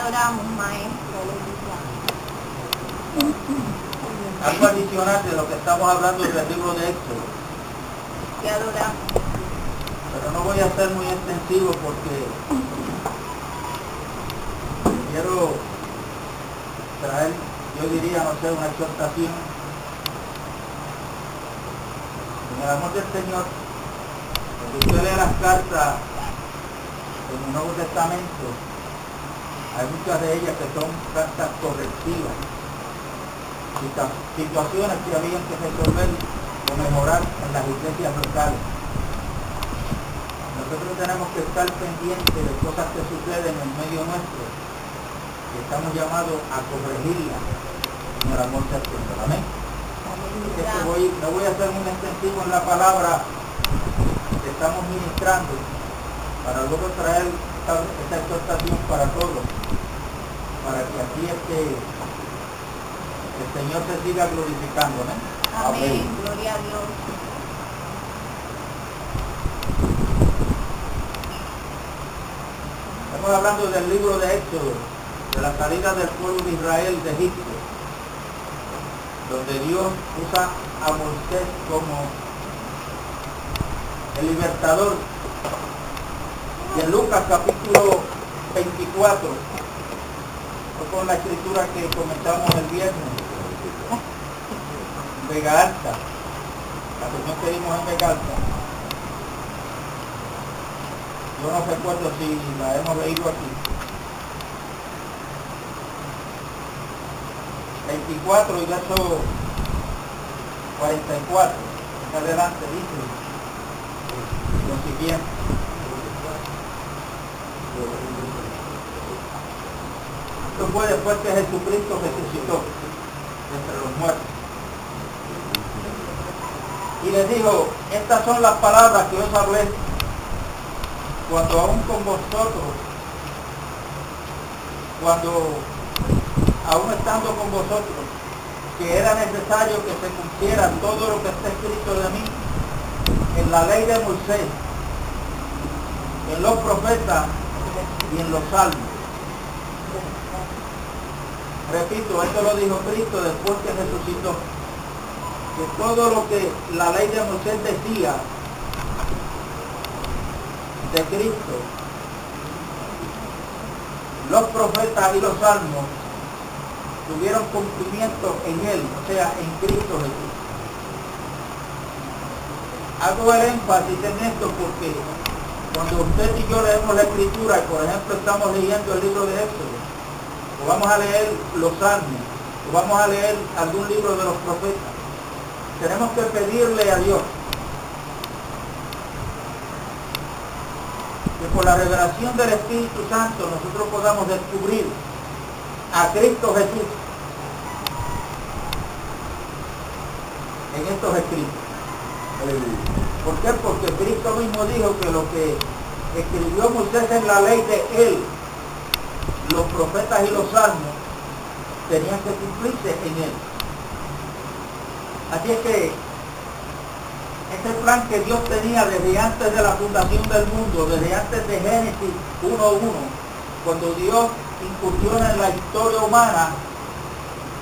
adoramos, maestro. Algo adicional de lo que estamos hablando del libro de Éxodo. Te adoramos. Pero no voy a ser muy extensivo porque quiero traer, yo diría, no sé, una exhortación. En el amor del Señor, cuando usted lee las cartas en el Nuevo Testamento, hay muchas de ellas que son cartas correctivas, situaciones que habían que resolver o mejorar en las iglesias locales. Nosotros tenemos que estar pendientes de cosas que suceden en medio nuestro y estamos llamados a corregirlas en el amor del Señor. Amén. No voy a ser muy extensivo en la palabra que estamos ministrando para luego traer esta exhortación para todos, para que así el Señor se siga glorificando. ¿No? Amén. Gloria a Dios. Estamos hablando del libro de Éxodo, de la salida del pueblo de Israel de Egipto, donde Dios usa a Moisés como el libertador. Y en Lucas capítulo 24, fue con la escritura que comenzamos el viernes, Vega Alta, la reunión que dimos en Vega Alta. Yo no recuerdo si la hemos leído aquí. 24 y verso 44, en adelante dice lo siguiente. Esto fue después que Jesucristo resucitó entre los muertos. Y les dijo, estas son las palabras que os hablé cuando aún estando con vosotros, que era necesario que se cumpliera todo lo que está escrito de mí en la ley de Moisés, en los profetas y en los salmos. Repito, esto lo dijo Cristo después que resucitó, que todo lo que la ley de Moisés decía de Cristo, los profetas y los salmos tuvieron cumplimiento en él, o sea, en Cristo Jesús. Hago el énfasis en esto porque cuando usted y yo leemos la escritura, y por ejemplo estamos leyendo el libro de Éxodo, o vamos a leer los salmos, o vamos a leer algún libro de los profetas, tenemos que pedirle a Dios que por la revelación del Espíritu Santo nosotros podamos descubrir a Cristo Jesús en estos escritos. ¿Por qué? Porque Cristo mismo dijo que lo que escribió Moisés en la ley de él, los profetas y los salmos, tenían que cumplirse en él. Así es que ese plan que Dios tenía desde antes de la fundación del mundo, desde antes de Génesis 1:1, cuando Dios incursiona en la historia humana,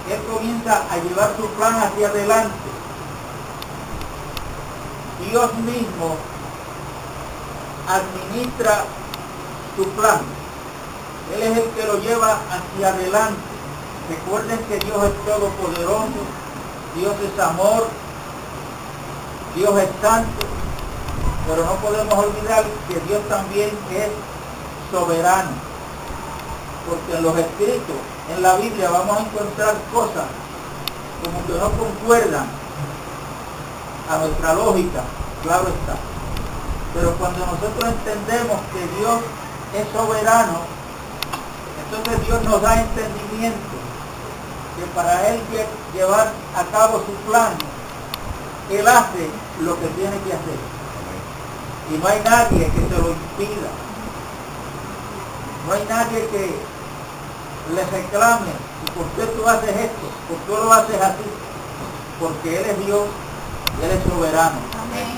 Él comienza a llevar su plan hacia adelante. Dios mismo administra su plan. Él es el que lo lleva hacia adelante. Recuerden que Dios es todopoderoso, Dios es amor, Dios es santo, pero no podemos olvidar que Dios también es soberano, porque en los escritos, en la Biblia, vamos a encontrar cosas como que no concuerdan a nuestra lógica, claro está. Pero cuando nosotros entendemos que Dios es soberano, entonces Dios nos da entendimiento que para Él llevar a cabo su plan, Él hace lo que tiene que hacer. Y no hay nadie que se lo impida. No hay nadie que le reclame, ¿y por qué tú haces esto? ¿Por qué lo haces así? Porque Él es Dios y Él es soberano. Amén.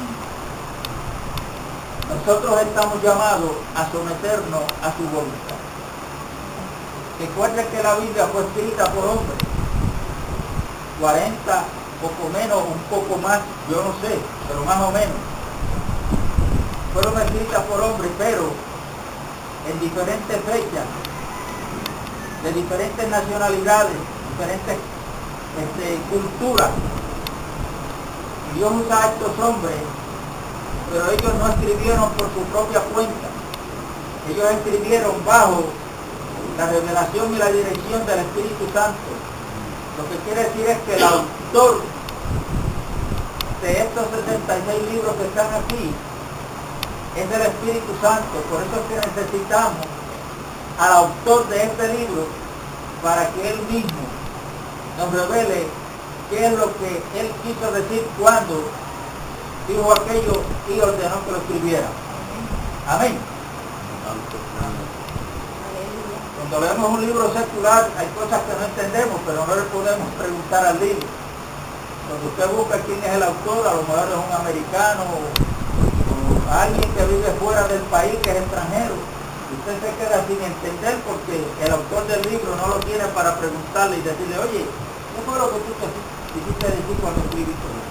Nosotros estamos llamados a someternos a su voluntad. Recuerden que la Biblia fue escrita por hombres, 40, poco menos, un poco más, yo no sé, pero más o menos. Fueron escritas por hombres, pero en diferentes fechas, de diferentes nacionalidades, diferentes culturas. Y Dios usa a estos hombres, pero ellos no escribieron por su propia cuenta. Ellos escribieron bajo la revelación y la dirección del Espíritu Santo. Lo que quiere decir es que el autor de estos 66 libros que están aquí es el Espíritu Santo. Por eso es que necesitamos al autor de este libro para que él mismo nos revele qué es lo que él quiso decir cuando dijo aquello y ordenó que lo escribiera. Amén. Cuando leemos un libro secular hay cosas que no entendemos, pero no le podemos preguntar al libro. Cuando usted busca quién es el autor, a lo mejor es un americano o alguien que vive fuera del país, que es extranjero. Usted se queda sin entender porque el autor del libro no lo tiene para preguntarle y decirle, oye, ¿qué fue lo que tú quisiste decir cuando escribiste eso?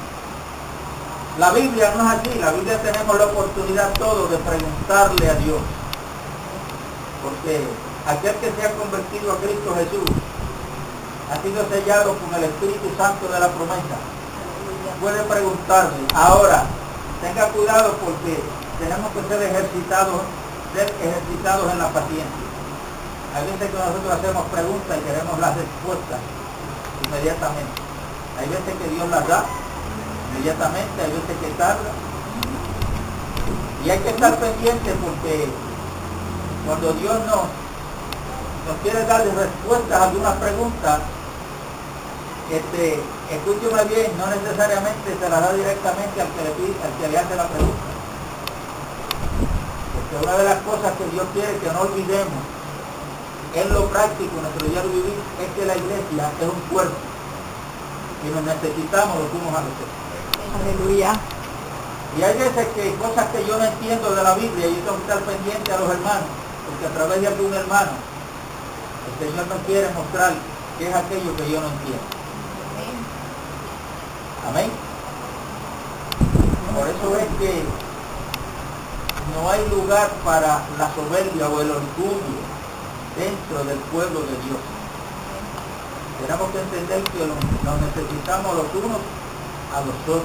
La Biblia no es así. La Biblia tenemos la oportunidad todos de preguntarle a Dios. Porque aquel que se ha convertido a Cristo Jesús ha sido sellado con el Espíritu Santo de la promesa. Puede preguntarle. Ahora, tenga cuidado porque tenemos que ser ejercitados en la paciencia. Hay veces que nosotros hacemos preguntas y queremos las respuestas inmediatamente. Hay veces que Dios las da inmediatamente, hay veces que tarda. Y hay que estar pendiente porque cuando Dios nos quiere darle respuestas a algunas preguntas, escúcheme bien, no necesariamente se la da directamente al que le hace la pregunta. Porque una de las cosas que Dios quiere que no olvidemos en lo práctico, en nuestro diario vivir, es que la iglesia es un cuerpo y nos necesitamos los unos a los otros. Aleluya. Y hay veces que hay cosas que yo no entiendo de la Biblia y yo tengo que estar pendiente a los hermanos, porque a través de algún hermano el Señor nos quiere mostrar qué es aquello que yo no entiendo. Amén. Por eso es que no hay lugar para la soberbia o el orgullo dentro del pueblo de Dios. Tenemos que entender que nos necesitamos los unos a los otros.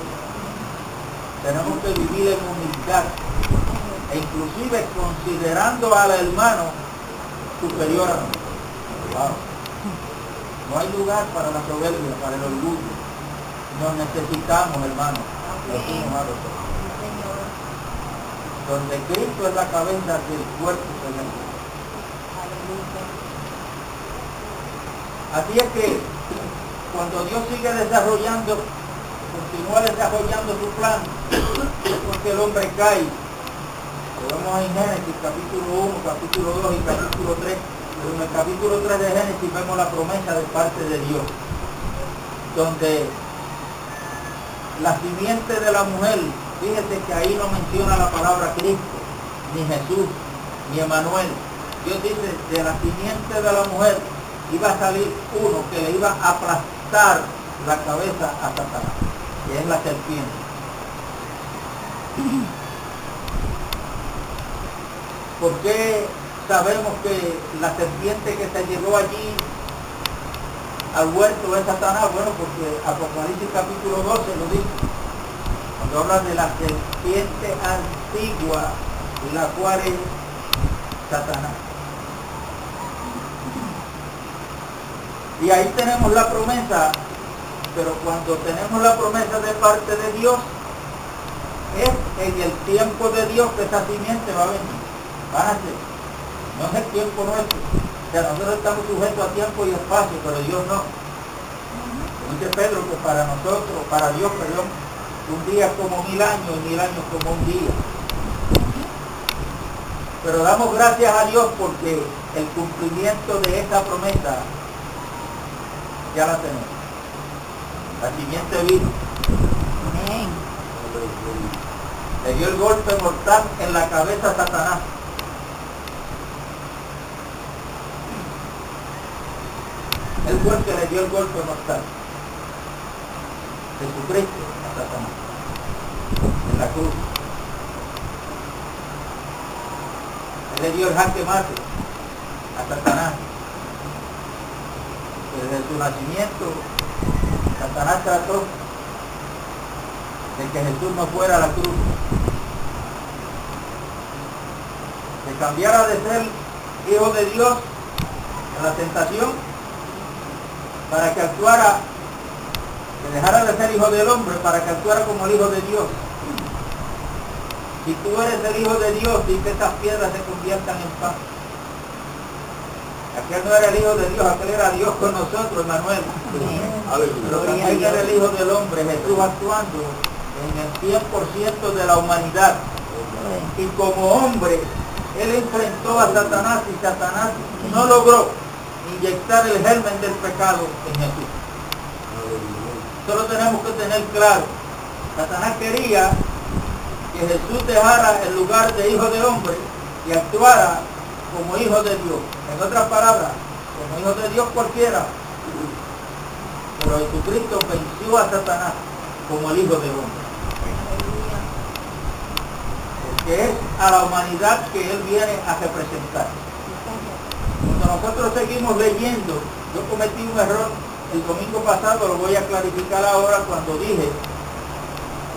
Tenemos que vivir en humildad e inclusive considerando al hermano superior a nosotros. Wow. No hay lugar para la soberbia, para el orgullo. Nos necesitamos, hermanos, los unos a los otros. Donde Cristo es la cabeza del cuerpo celestial. Así es que cuando Dios sigue desarrollando, continúa desarrollando su plan, es porque el hombre cae. Lo vemos en Génesis capítulo 1, capítulo 2 y capítulo 3. Pero en el capítulo 3 de Génesis vemos la promesa de parte de Dios, donde la simiente de la mujer, fíjese que ahí no menciona la palabra Cristo, ni Jesús, ni Emanuel. Dios dice, de la simiente de la mujer iba a salir uno que le iba a aplastar la cabeza a Satanás, que es la serpiente. ¿Por qué sabemos que la serpiente que se llevó allí al huerto es Satanás? Bueno, porque Apocalipsis capítulo 12 lo dice, cuando habla de la serpiente antigua, la cual es Satanás. Y ahí tenemos la promesa, pero cuando tenemos la promesa de parte de Dios, es en el tiempo de Dios que esa simiente va a venir. Van a ser. No es el tiempo nuestro. O sea, nosotros estamos sujetos a tiempo y espacio, pero Dios no. Dice Pedro que para nosotros, para Dios, perdón, un día es como 1000 años y 1000 años como un día. Pero damos gracias a Dios porque el cumplimiento de esa promesa ya la tenemos. La simiente vino. Amén. Le dio el golpe mortal en la cabeza a Satanás. Él fue el que le dio el golpe mortal. Jesucristo a Satanás en la cruz. Él le dio el jaque mate a Satanás. Desde su nacimiento, Satanás trató de que Jesús no fuera a la cruz, que cambiara de ser hijo de Dios en la tentación para que actuara, que dejara de ser hijo del hombre para que actuara como el hijo de Dios. Si tú eres el hijo de Dios, di que estas piedras se conviertan en pan. Aquel no era el hijo de Dios, aquel era Dios con nosotros, Emmanuel. Pero también era el hijo del hombre, Jesús actuando en el 100% de la humanidad. Y como hombre, él enfrentó a Satanás y Satanás no logró inyectar el germen del pecado en Jesús. Solo tenemos que tener claro, Satanás quería que Jesús dejara el lugar de hijo de hombre y actuara como hijo de Dios. En otras palabras, como hijo de Dios cualquiera. Pero Jesucristo venció a Satanás como el hijo del hombre. Porque es a la humanidad que él viene a representar. Cuando nosotros seguimos leyendo, yo cometí un error el domingo pasado, lo voy a clarificar ahora cuando dije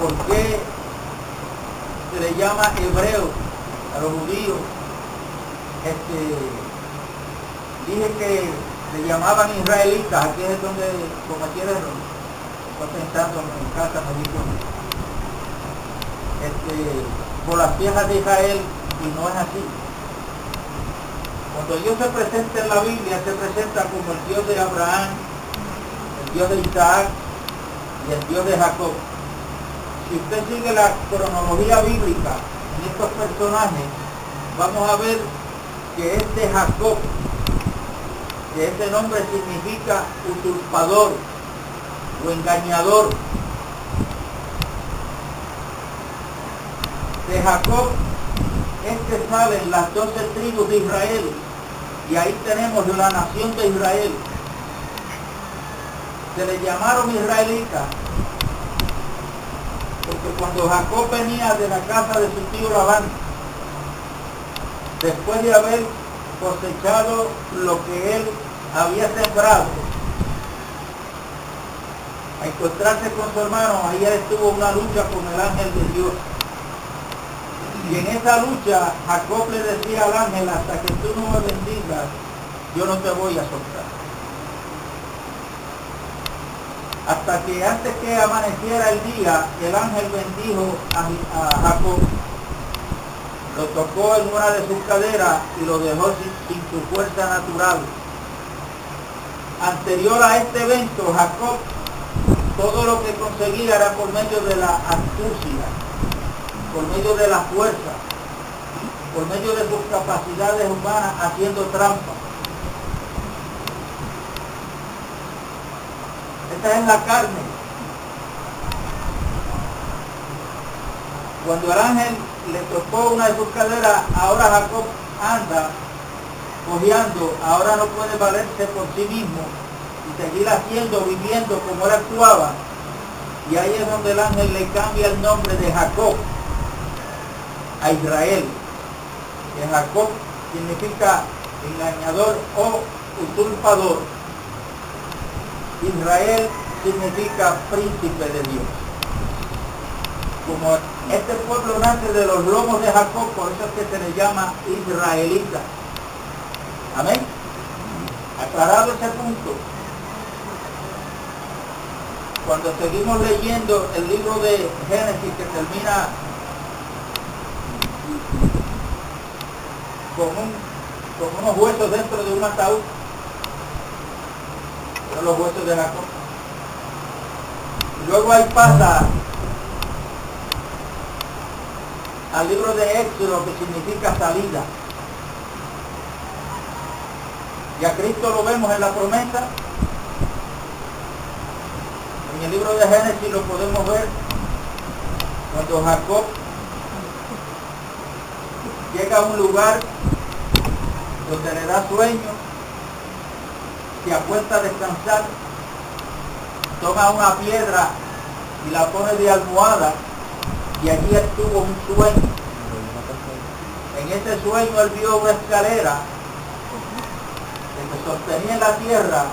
por qué se le llama hebreo a los judíos. Dije que le llamaban israelitas, aquí es donde cometí el error. Estoy pensando en casa, me dijo, por las tierras de Israel, y no es así. Cuando Dios se presenta en la Biblia, se presenta como el Dios de Abraham, el Dios de Isaac y el Dios de Jacob. Si usted sigue la cronología bíblica en estos personajes, vamos a ver que este Jacob, que este nombre significa usurpador o engañador. De Jacob salen las 12 tribus de Israel y ahí tenemos la nación de Israel. Se le llamaron israelitas porque cuando Jacob venía de la casa de su tío Labán, después de haber cosechado lo que él había sembrado, a encontrarse con su hermano, ahí él estuvo una lucha con el ángel de Dios. Y en esa lucha, Jacob le decía al ángel, hasta que tú no me bendigas, yo no te voy a soltar. Hasta que antes que amaneciera el día, el ángel bendijo a Jacob, lo tocó en una de sus caderas y lo dejó sin su fuerza natural. Anterior a este evento, Jacob, todo lo que conseguía era por medio de la astucia, por medio de la fuerza, por medio de sus capacidades humanas haciendo trampa. Esta es la carne. Cuando el ángel le tocó una de sus caderas, ahora Jacob anda cojeando, ahora no puede valerse por sí mismo y seguir haciendo, viviendo como él actuaba. Y ahí es donde el ángel le cambia el nombre de Jacob a Israel, que Jacob significa engañador o usurpador. Israel significa príncipe de Dios. Como este pueblo nace de los lomos de Jacob, por eso es que se le llama israelita. Amén. Aclarado ese punto, cuando seguimos leyendo el libro de Génesis, que termina con unos huesos dentro de un ataúd, son los huesos de Jacob. Y luego ahí pasa al libro de Éxodo, que significa salida. Y a Cristo lo vemos en la promesa. En el libro de Génesis lo podemos ver cuando Jacob llega a un lugar donde le da sueño, se acuesta a descansar, toma una piedra y la pone de almohada, y allí él tuvo un sueño. En ese sueño él vio una escalera que se sostenía en la tierra,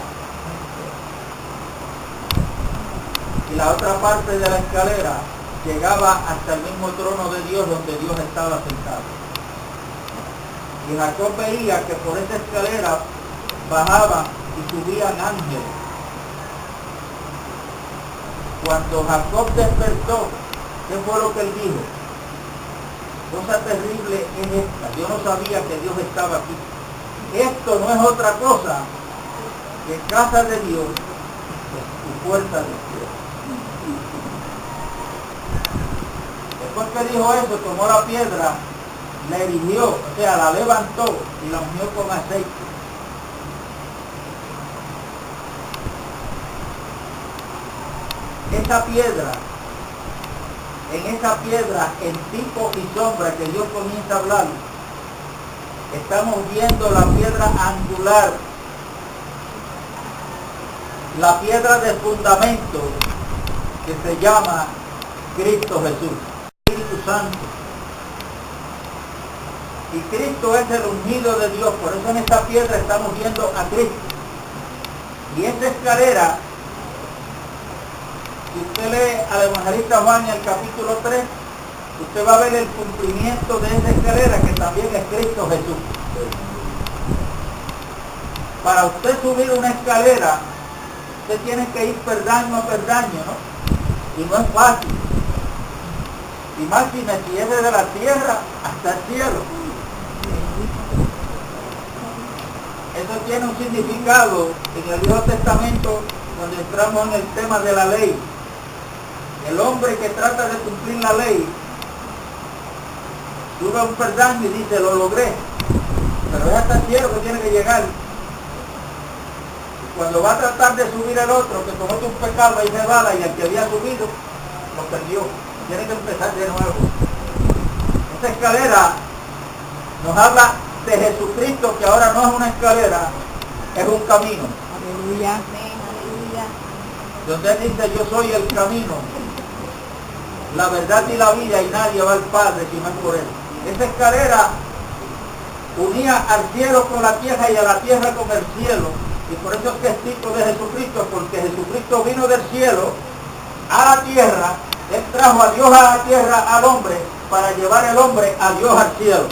y la otra parte de la escalera llegaba hasta el mismo trono de Dios donde Dios estaba sentado. Y Jacob veía que por esa escalera bajaban y subían ángeles. Cuando Jacob despertó, ¿qué fue lo que él dijo? Cosa terrible es esta. Yo no sabía que Dios estaba aquí. Esto no es otra cosa que casa de Dios y puerta de Dios. Después que dijo eso, tomó la piedra, la erigió, o sea, la levantó y la unió con aceite. Esa piedra, en esa piedra, en tipo y sombra que Dios comienza a hablar, estamos viendo la piedra angular, la piedra de fundamento que se llama Cristo Jesús, Espíritu Santo. Y Cristo es el ungido de Dios, por eso en esta piedra estamos viendo a Cristo. Y esta escalera, si usted lee al evangelista Juan en el capítulo 3, usted va a ver el cumplimiento de esa escalera que también es Cristo Jesús. Para usted subir una escalera, usted tiene que ir peldaño a peldaño, ¿no? Y no es fácil. Y más si es desde la tierra hasta el cielo. Eso tiene un significado en el Viejo Testamento, donde entramos en el tema de la ley. El hombre que trata de cumplir la ley sube a un peldaño y dice, lo logré, pero es hasta el cielo que tiene que llegar. Y cuando va a tratar de subir el otro, que comete un pecado, ahí se bala, y el que había subido lo perdió. Tiene que empezar de nuevo. Esta escalera nos habla de Jesucristo, que ahora no es una escalera, es un camino. Aleluya. Aleluya. Donde él dice, yo soy el camino, la verdad y la vida, y nadie va al Padre si no es por él. Esa escalera unía al cielo con la tierra y a la tierra con el cielo. Y por eso es que es tipo de Jesucristo, porque Jesucristo vino del cielo a la tierra. Él trajo a Dios a la tierra, al hombre, para llevar el hombre a Dios al cielo.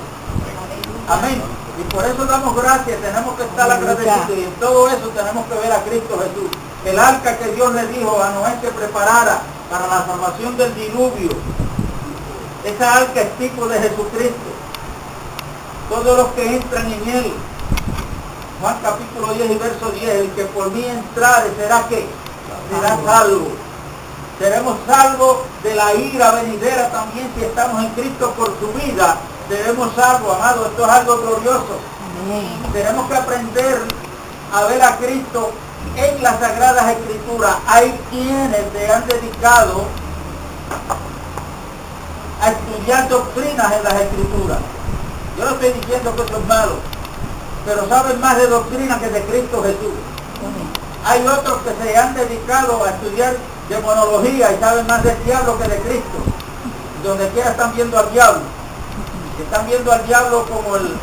Amén. Y por eso damos gracias, tenemos que estar agradecidos, y en todo eso tenemos que ver a Cristo Jesús. El arca que Dios le dijo a Noé que preparara para la salvación del diluvio. Esa arca es tipo de Jesucristo. Todos los que entran en él, Juan capítulo 10 y verso 10, el que por mí entrare será que será salvo. Seremos salvos de la ira venidera también si estamos en Cristo por su vida. Seremos salvos, amados, esto es algo glorioso. Amén. Tenemos que aprender a ver a Cristo en las Sagradas Escrituras. Hay quienes se han dedicado a estudiar doctrinas en las Escrituras. Yo no estoy diciendo que eso es malo, pero saben más de doctrina que de Cristo Jesús. Hay otros que se han dedicado a estudiar demonología y saben más del diablo que de Cristo. Donde quiera están viendo al diablo. Están viendo al diablo como el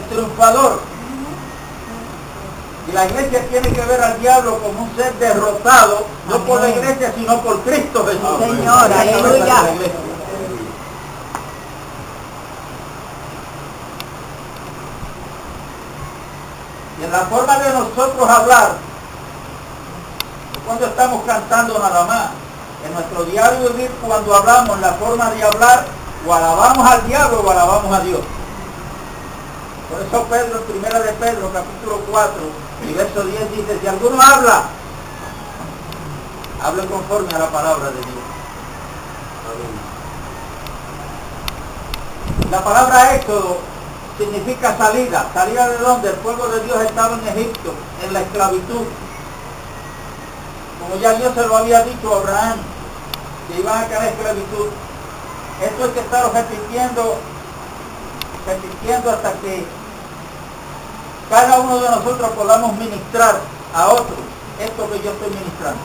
triunfador. Y la iglesia tiene que ver al diablo como un ser derrotado, no por la iglesia, sino por Cristo Jesús. Señor, aleluya. Y en la forma de nosotros hablar, cuando estamos cantando nada más, en nuestro diario vivir, cuando hablamos, la forma de hablar, o alabamos al diablo o alabamos a Dios. Por eso Pedro, en 1 de Pedro, capítulo 4, y verso 10 dice, si alguno habla, hable conforme a la palabra de Dios. La palabra éxodo significa salida. ¿Salida de dónde? El pueblo de Dios estaba en Egipto, en la esclavitud. Como ya Dios se lo había dicho a Abraham, que iban a caer en esclavitud. Esto hay que estar repitiendo hasta que cada uno de nosotros podamos ministrar a otros esto que yo estoy ministrando.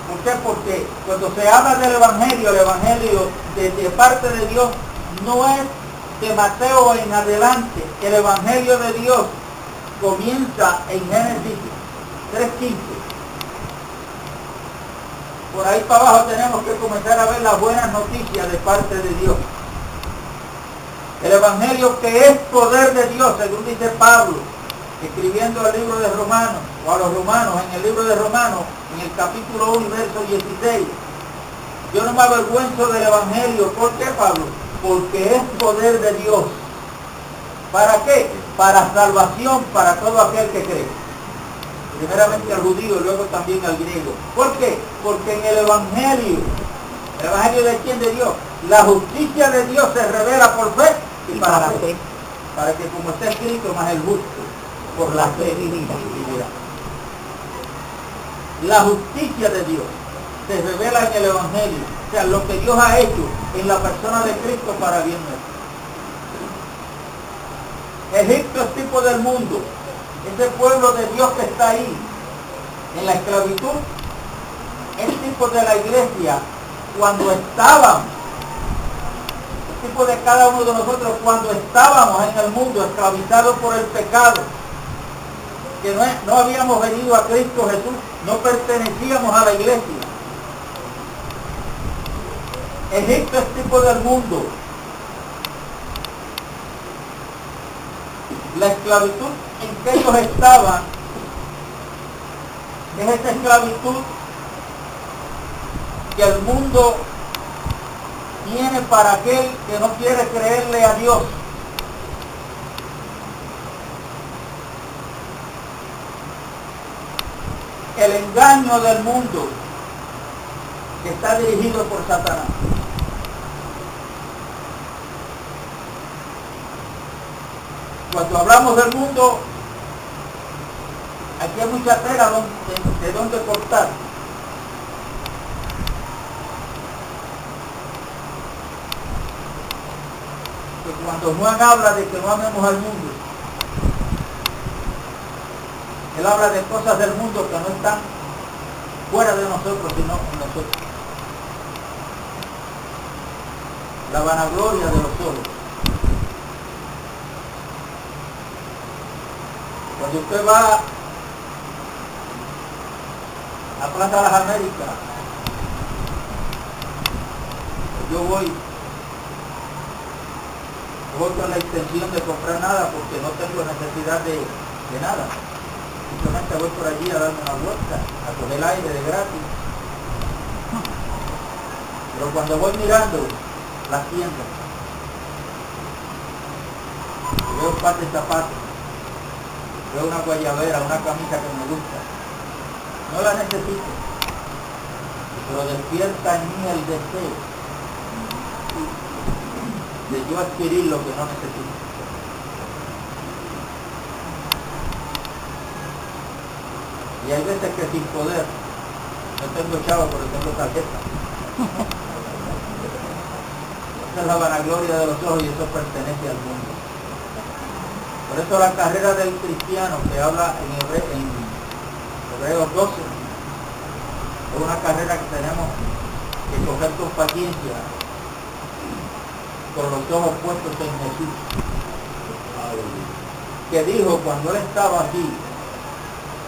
¿Por qué? Porque cuando se habla del Evangelio, el Evangelio de parte de Dios no es de Mateo en adelante. El Evangelio de Dios comienza en Génesis 3:15. Por ahí para abajo tenemos que comenzar a ver las buenas noticias de parte de Dios. El Evangelio que es poder de Dios, según dice Pablo, escribiendo el libro de Romanos, o a los romanos, en el libro de Romanos, en el capítulo 1, verso 16. Yo no me avergüenzo del Evangelio. ¿Por qué, Pablo? Porque es poder de Dios. ¿Para qué? Para salvación para todo aquel que cree. Primeramente al judío y luego también al griego. ¿Por qué? Porque en el Evangelio de quién? De Dios, la justicia de Dios se revela por fe y para fe. Para que como está escrito, más el justo por la fe vivirá. La justicia de Dios se revela en el Evangelio. O sea, lo que Dios ha hecho en la persona de Cristo para bien nuestro. Egipto es tipo del mundo. Ese pueblo de Dios que está ahí, en la esclavitud, es tipo de la iglesia cuando estábamos, es tipo de cada uno de nosotros cuando estábamos en el mundo, esclavizados por el pecado, que no habíamos venido a Cristo Jesús, no pertenecíamos a la iglesia. Egipto es tipo del mundo. La esclavitud en que ellos estaban es esa esclavitud que el mundo tiene para aquel que no quiere creerle a Dios. El engaño del mundo que está dirigido por Satanás. Cuando hablamos del mundo, aquí hay mucha tela de dónde cortar. Que cuando Juan habla de que no amemos al mundo, él habla de cosas del mundo que no están fuera de nosotros, sino en nosotros. La vanagloria de los ojos. Cuando usted va a Plaza de las Américas, yo voy con la intención de comprar nada porque no tengo necesidad de nada. Simplemente voy por allí a darme una vuelta, a coger el aire de gratis. Pero cuando voy mirando las tiendas, veo un par de zapatos, veo una guayabera, una camisa que me gusta, no la necesito, pero despierta en mí el deseo de yo adquirir lo que no necesito. Y hay veces que sin poder, no tengo chavo pero tengo tarjeta. Esa es la vanagloria de los ojos y eso pertenece al mundo. Por eso la carrera del cristiano que habla en Hebreos 12 es una carrera que tenemos que coger con paciencia, con los ojos puestos en Jesús, que dijo cuando él estaba aquí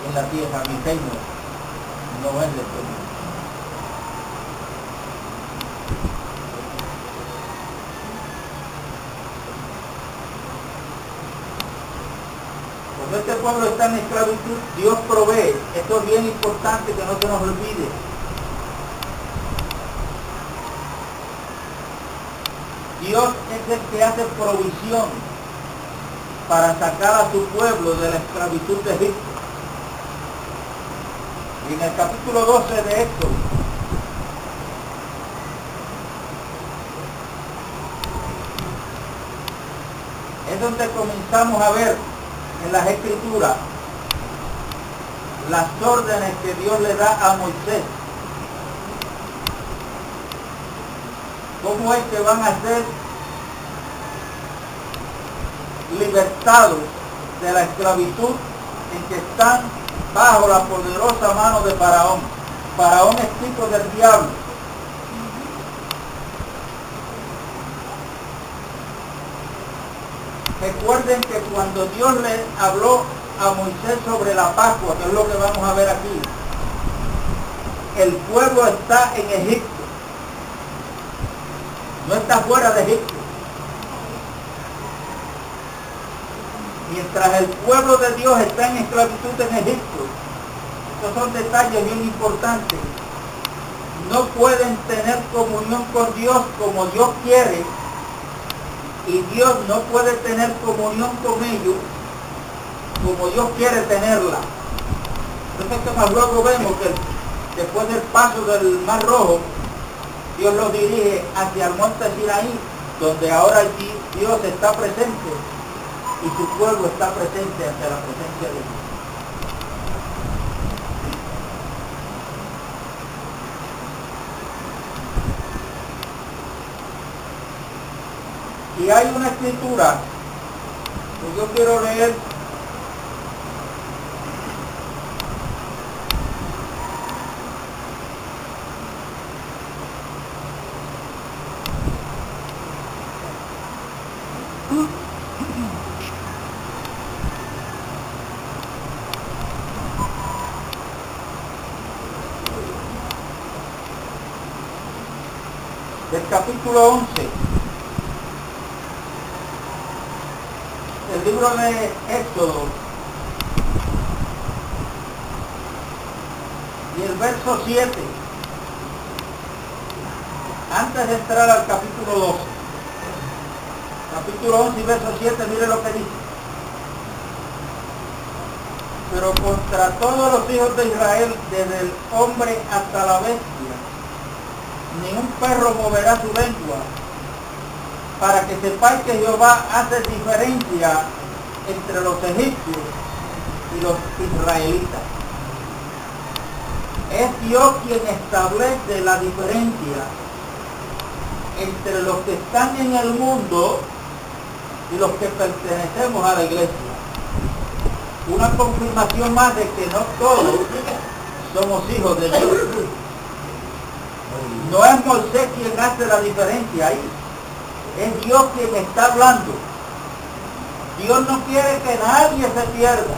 en la tierra, mi reino no es de todo. Cuando este pueblo está en esclavitud, Dios provee. Esto es bien importante que no se nos olvide. Dios es el que hace provisión para sacar a su pueblo de la esclavitud de Egipto. Y en el capítulo 12 de Éxodo, es donde comenzamos a ver en las Escrituras las órdenes que Dios le da a Moisés. ¿Cómo es que van a ser libertados de la esclavitud en que están bajo la poderosa mano de Faraón. Faraón es tipo del diablo. Recuerden que cuando Dios le habló a Moisés sobre la Pascua, que es lo que vamos a ver aquí, el pueblo está en Egipto, no está fuera de Egipto. Mientras el pueblo de Dios está en esclavitud en Egipto, estos son detalles bien importantes. No pueden tener comunión con Dios como Dios quiere, y Dios no puede tener comunión con ellos como Dios quiere tenerla. Entonces que más luego vemos que después del paso del Mar Rojo, Dios los dirige hacia el monte Sinaí, donde ahora Dios está presente y su pueblo está presente ante la presencia de Dios. Y hay una escritura que yo quiero leer del capítulo 11 del libro de Éxodo, y el verso 7, antes de entrar al capítulo 12. Capítulo 11 y verso 7, mire lo que dice. Pero contra todos los hijos de Israel, desde el hombre hasta la bestia, ni un perro moverá su lengua, para que sepáis que Jehová hace diferencia entre los egipcios y los israelitas. Es Dios quien establece la diferencia entre los que están en el mundo y los que pertenecemos a la iglesia. Una confirmación más de que no todos somos hijos de Dios. No es Moisés quien hace la diferencia ahí, es Dios quien está hablando. Dios no quiere que nadie se pierda.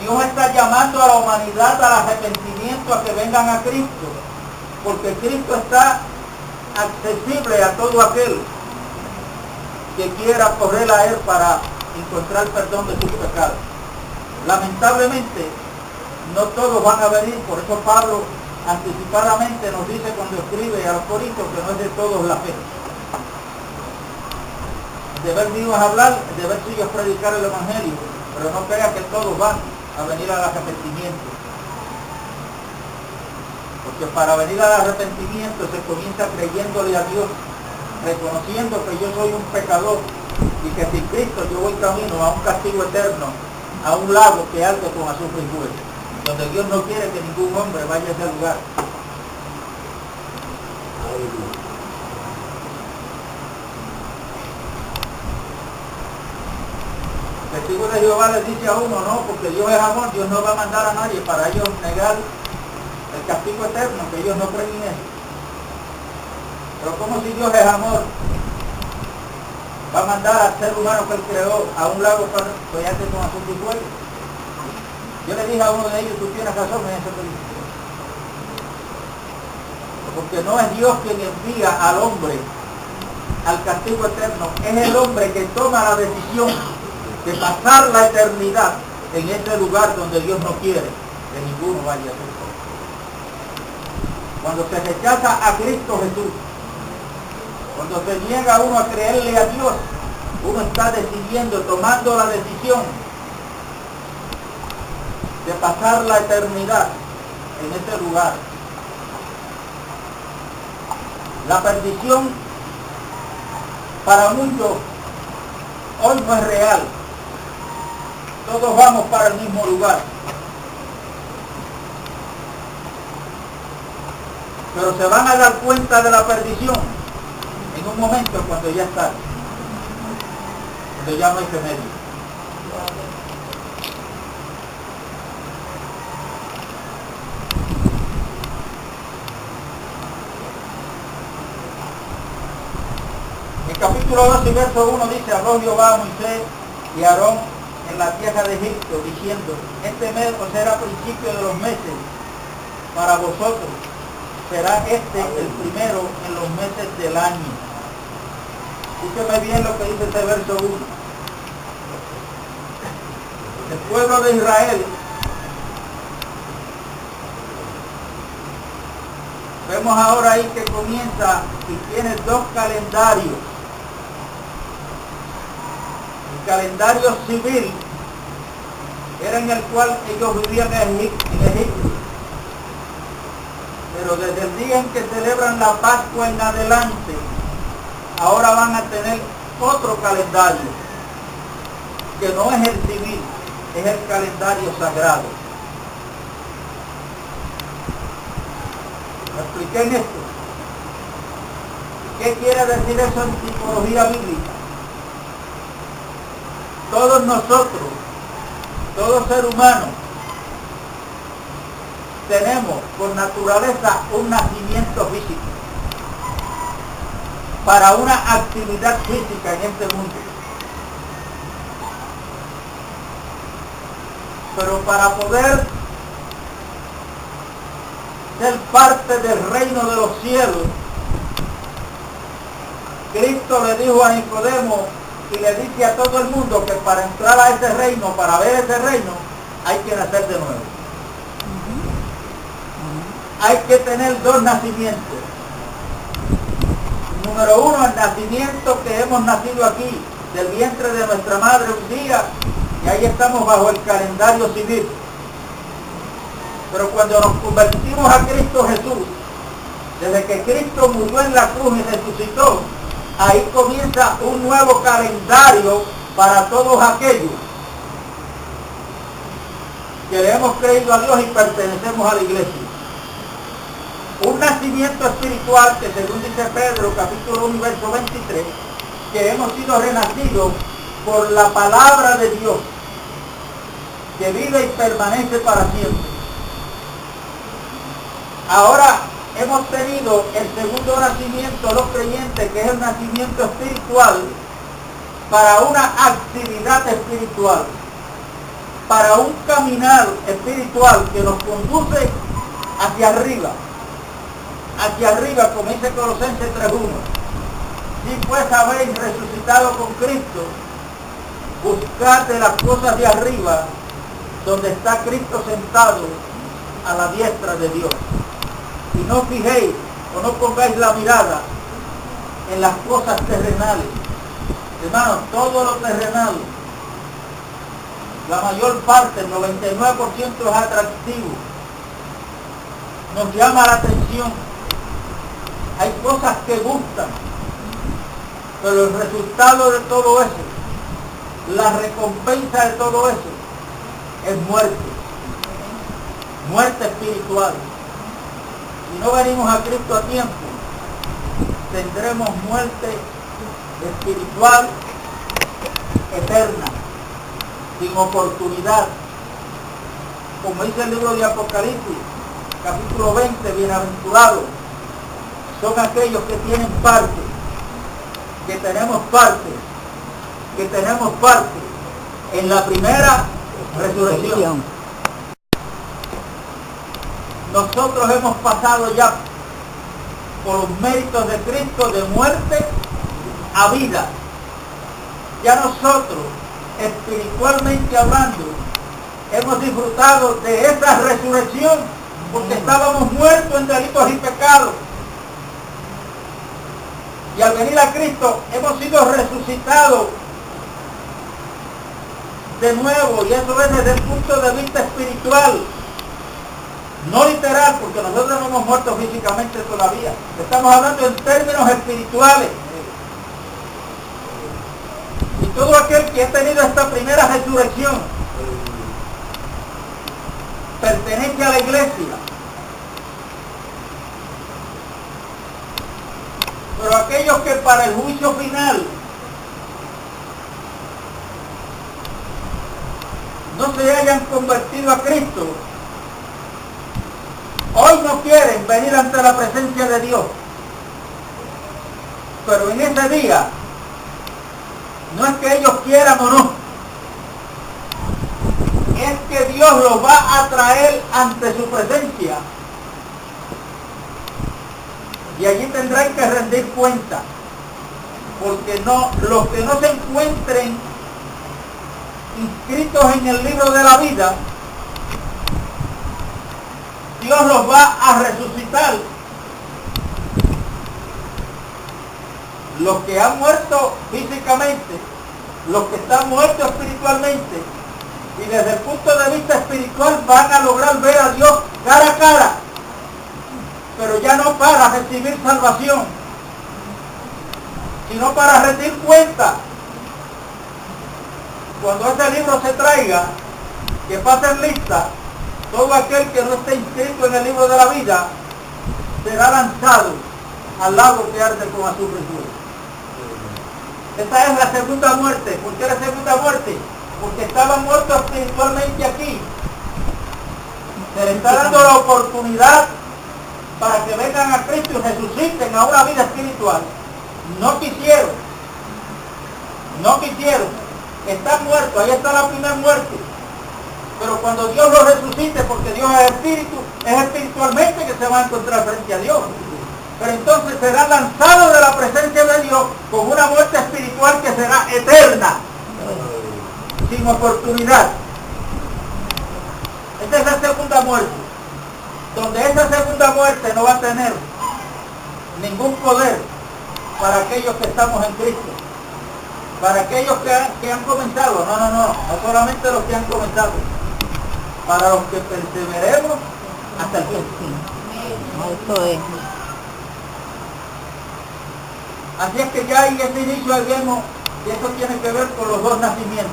Dios está llamando a la humanidad al arrepentimiento, a que vengan a Cristo, porque Cristo está accesible a todo aquel que quiera correr a Él para encontrar perdón de sus pecados. Lamentablemente, no todos van a venir, por eso Pablo anticipadamente nos dice cuando escribe a los Corintios que no es de todos la fe. Deber mío es hablar, deber suyo es predicar el Evangelio, pero no crea que todos van a venir al arrepentimiento. Porque para venir al arrepentimiento se comienza creyéndole a Dios, reconociendo que yo soy un pecador y que sin Cristo yo voy camino a un castigo eterno, a un lago que arde con azufre y fuego, donde Dios no quiere que ningún hombre vaya a ese lugar. El testigo de Jehová le dice a uno, no, porque Dios es amor, Dios no va a mandar a nadie para ellos negar el castigo eterno, que ellos no creen en eso. Pero como si Dios es amor, va a mandar al ser humano que Él creó a un lago para follarse con azufre y fuego. Yo le dije a uno de ellos, tú tienes razón en ese peligro. Porque no es Dios quien envía al hombre al castigo eterno, es el hombre que toma la decisión de pasar la eternidad en ese lugar donde Dios no quiere que ninguno vaya a ser. Cuando se rechaza a Cristo Jesús, cuando se niega uno a creerle a Dios, uno está decidiendo, tomando la decisión de pasar la eternidad en ese lugar. La perdición para muchos hoy no es real. Todos vamos para el mismo lugar. Pero se van a dar cuenta de la perdición en un momento cuando ya está. Entonces ya no hay remedio. En capítulo 2 y verso 1 dice: habló Jehová a Moisés y a Aarón en la tierra de Egipto, diciendo: este mes os será principio de los meses para vosotros, será este el primero en los meses del año. Escúcheme bien lo que dice este verso 1. El pueblo de Israel, vemos ahora ahí que comienza y tiene dos calendarios. El calendario civil era en el cual ellos vivían en Egipto. Pero desde el día en que celebran la Pascua en adelante, ahora van a tener otro calendario, que no es el civil, es el calendario sagrado. ¿Me expliqué en esto? ¿Qué quiere decir eso en tipología bíblica? Todos nosotros, todo ser humano, tenemos por naturaleza un nacimiento físico para una actividad física en este mundo. Pero para poder ser parte del reino de los cielos, Cristo le dijo a Nicodemo y le dice a todo el mundo que para entrar a ese reino, para ver ese reino, hay que nacer de nuevo. Hay que tener dos nacimientos. Número uno, el nacimiento que hemos nacido aquí, del vientre de nuestra madre un día, y ahí estamos bajo el calendario civil. Pero cuando nos convertimos a Cristo Jesús, desde que Cristo murió en la cruz y resucitó, ahí comienza un nuevo calendario para todos aquellos que le hemos creído a Dios y pertenecemos a la iglesia. Un nacimiento espiritual que, según dice Pedro, capítulo 1, verso 23, que hemos sido renacidos por la palabra de Dios, que vive y permanece para siempre. Ahora hemos tenido el segundo nacimiento, los creyentes, que es el nacimiento espiritual, para una actividad espiritual, para un caminar espiritual que nos conduce hacia arriba, como dice Colosenses 3:1. Si pues habéis resucitado con Cristo, buscad de las cosas de arriba, donde está Cristo sentado a la diestra de Dios. Y no fijéis o no pongáis la mirada en las cosas terrenales. Hermanos, todo lo terrenal, la mayor parte, el 99% es atractivo, nos llama la atención. Hay cosas que gustan, pero el resultado de todo eso, la recompensa de todo eso, es muerte espiritual. Si no venimos a Cristo a tiempo, tendremos muerte espiritual eterna, sin oportunidad. Como dice el libro de Apocalipsis, capítulo 20, bienaventurados son aquellos que tienen parte, que tenemos parte en la primera resurrección. Nosotros hemos pasado ya por los méritos de Cristo de muerte a vida. Ya nosotros, espiritualmente hablando, hemos disfrutado de esa resurrección porque estábamos muertos en delitos y pecados. Y al venir a Cristo hemos sido resucitados de nuevo, y eso es desde el punto de vista espiritual. No literal, porque nosotros no hemos muerto físicamente todavía. Estamos hablando en términos espirituales. Y todo aquel que ha tenido esta primera resurrección pertenece a la iglesia. Pero aquellos que para el juicio final no se hayan convertido a Cristo, hoy no quieren venir ante la presencia de Dios. Pero en ese día, no es que ellos quieran o no, es que Dios los va a traer ante su presencia. Y allí tendrán que rendir cuenta. Porque los que no se encuentren inscritos en el libro de la vida, Dios los va a resucitar. Los que han muerto físicamente, los que están muertos espiritualmente, y desde el punto de vista espiritual van a lograr ver a Dios cara a cara, pero ya no para recibir salvación, sino para rendir cuenta. Cuando ese libro se traiga, que pase en lista, todo aquel que no esté inscrito en el libro de la vida será lanzado al lago que arde con azufre y fuego. Esta es la segunda muerte. ¿Por qué la segunda muerte? Porque estaban muertos espiritualmente aquí. Se les está dando la oportunidad para que vengan a Cristo y resuciten a una vida espiritual. No quisieron. Están muertos. Ahí está la primera muerte. Pero cuando Dios los resucite, porque Dios es espíritu, es espiritualmente que se va a encontrar frente a Dios. Pero entonces será lanzado de la presencia de Dios con una muerte espiritual que será eterna, sin oportunidad. Esa es la segunda muerte, donde esa segunda muerte no va a tener ningún poder para aquellos que estamos en Cristo, para aquellos que han comenzado, no solamente los que han comenzado, para los que perseveremos hasta el fin. Eso es. Así es que ya en ese inicio vemos que eso tiene que ver con los dos nacimientos.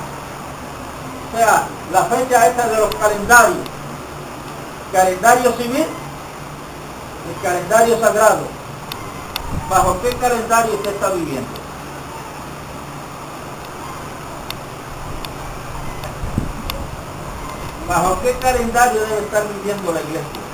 O sea, la fecha esta de los calendarios. Calendario civil y calendario sagrado. ¿Bajo qué calendario usted está viviendo? ¿Bajo qué calendario debe estar viviendo la iglesia?